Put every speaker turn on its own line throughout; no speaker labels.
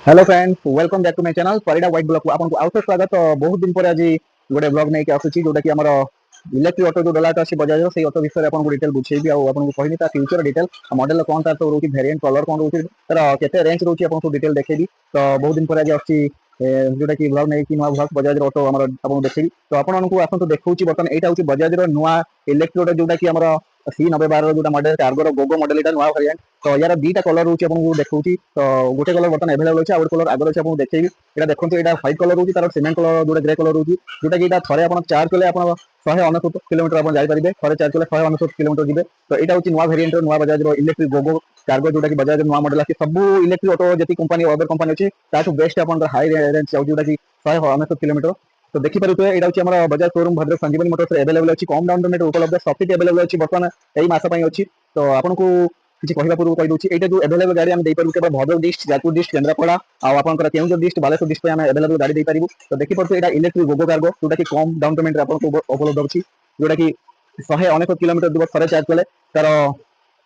Hello friends, welcome back to my channel Parida white blog को आपन को आउट स्वागत। बहुत दिन पर आज गोटे ब्लॉग नहीं के आसुची जोटा कि हमर इलेक्ट्रिक ऑटो जो डलाटा अछि बजाज रो, से ऑटो विषय आपन को डिटेल बुझेबी आ आपन को कहनी ता फ्यूचर डिटेल मॉडल कोन ता तो रोची वेरिएंट कलर कोन रोची तर केते रेंज रोची आपन को डिटेल देखेबी। तो बहुत दिन पर आज आछि जोटा कि ब्लॉग नहीं कि नुआ ब्लॉग बजाज रो ऑटो हमर आपन देखेबी। तो आपन को आसन तो देखौची बर्तन एटा होची बजाज रो नुआ इलेक्ट्रिक ऑटो जोटा कि हमर C9012 जोटा मॉडल कार्गो रो गोगो मॉडल एटा नुआ वेरिएंट। तो यार दीटा कलर रोची आपन को देखौची। तो गोटे कलर बर्तन अवेलेबल अछि आ गोटे कलर आगर अछि आपन देखेबी। एटा देखंतु एटा व्हाइट कलर रोची तार सीमेंट कलर जोटा ग्रे कलर रोची जोटा कि एटा थरे आपन चार्ज कले आपन 169 किलोमीटर आपन जाई परिबे। थरे चार्ज कले 169 किलोमीटर जिबे। तो एटा होची नुआ वेरिएंट रो नुआ बजाज रो इलेक्ट्रिक गोगो कार्गो जोटा कि बजाज नुआ मॉडल अछि। सब इलेक्ट्रिक ऑटो जति कंपनी अदर कंपनी अछि ताठु बेस्ट आपन हाई रेंज जोटा कि 169 किलोमीटर। तो देखि पारुथे एटा होची हमर बजाज शोरूम भद्रक संजीवनी मोटर्स अवेलेबल अछि। कम डाउन पेमेंट उपलब्ध सब्सिडी अवेलेबल अछि वर्तमान एई मास पई अछि। तो आपन को किसी कहवा पूर्व कहि दूची एटा जो अवेलेबल गाड़ी हम दे पारु केवल भद्रक डिस्ट्रिक्ट जाजपुर डिस्ट्रिक्ट केंद्रापड़ा आ आपनकर केउंझर डिस्ट्रिक्ट बालेश्वर डिस्ट्रिक्ट हम अवेलेबल गाड़ी दे पारिबु। तो देखि परतो एटा इलेक्ट्रिक गोगो कार्गो जोटा कि कम डाउन पेमेंट आपन को उपलब्ध अछि जोटा कि 169 किलोमीटर दूर थरे चार्ज कले तार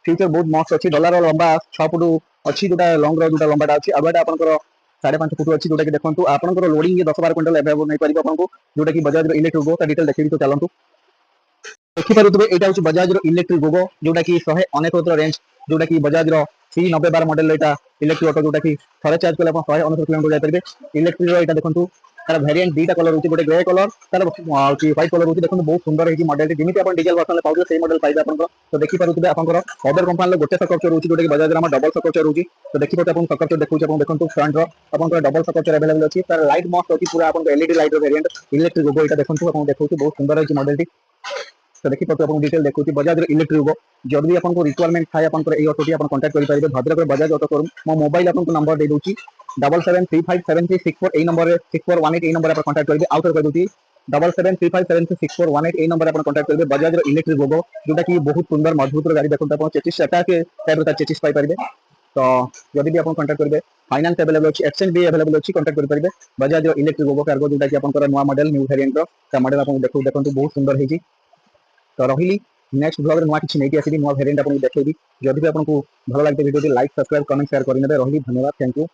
फ्यूचर बहुत मस्त अछि। डॉलर लंबा 6 फुट अछि जोटा लॉन्ग रो जोटा लंबाटा अछि आबाटा आपनकर 5.5 फुट अछि जोटा कि देखंतु आपनकर लोडिंग 10-12 क्विंटल अवेलेबल नै परिबो आपन को जोटा कि बजाज रो इलेक्ट्रिक गोगो ता डिटेल देखि तो चलंतु देखि पारुथबे एटा होची बजाज रो इलेक्ट्रिक गोगो जोटा कि 169 रेंज जोटा कि बजाज रो C9012 मॉडल एटा इलेक्ट्रिक ऑटो जोटा कि थरे चार्ज कले अपन 169 किलोमीटर जाय परिबे। इलेक्ट्रिक रो एटा देखंतु तार वेरिएंट दीटा कलर होची गोटे ग्रे कलर तार होची व्हाइट कलर होची देखंतु बहुत सुंदर होची मॉडल जेमिति अपन डीजल वर्जन ले पाउबे सेही मॉडल पाइबे अपन को। तो देखि पारुथबे आपनकर अदर कंपनी ले गोटे स्ट्रक्चर होची जोटा कि बजाज रो डबल स्ट्रक्चर होची। तो देखि पारुथबे अपन स्ट्रक्चर देखौची अपन देखंतु फ्रंट रो आपनकर डबल स्ट्रक्चर अवेलेबल अछि। तार लाइट मस्त होची पूरा अपन एलईडी लाइट रो वेरिएंट इलेक्ट्रिक गोगो एटा देखंतु अपन देखौची बहुत सुंदर होची मॉडल टी। तो देखि पारुथबे अपन डिटेल देखौची बजाज रो इलेक्ट्रिक गोगो जब भी आपन को रिक्वायरमेंट थाए आपन को ए ऑटो टी आपन कांटेक्ट करि परिबे। भद्रक रो बजाज ऑटो शोरूम मो मोबाइल आपन को नंबर दे दोची 77357364 ए नंबर 6418 ए नंबर पर कांटेक्ट करिबे। आउट कर दोची 7735736418 ए नंबर पर कांटेक्ट करिबे। बजाज रो इलेक्ट्रिक गोगो जोटा कि बहुत सुंदर मजबूत रो गाड़ी देखंतु आपन 25 सेटा के टाइप रो चेचिस पाई परिबे। तो जदि भी आपन कांटेक्ट करिबे फाइनेंस अवेलेबल अछि एक्सचेंज भी अवेलेबल अछि कांटेक्ट करि परिबे। बजाज रो इलेक्ट्रिक गोगो कार्गो जोटा कि आपन नुवा मॉडल न्यू वेरिएंट रो ता मॉडल आपन देखंतु बहुत सुंदर हेजी। तो रहिली नेक्स्ट ब्लॉग रे नुआ किछि नेकी आसीबी नुआ वेरिएंट आपन देखेबी। जदि भी आपन को भलो लागते video like subscribe comment share करि नेबे। रहिली धन्यवाद, थैंक यू।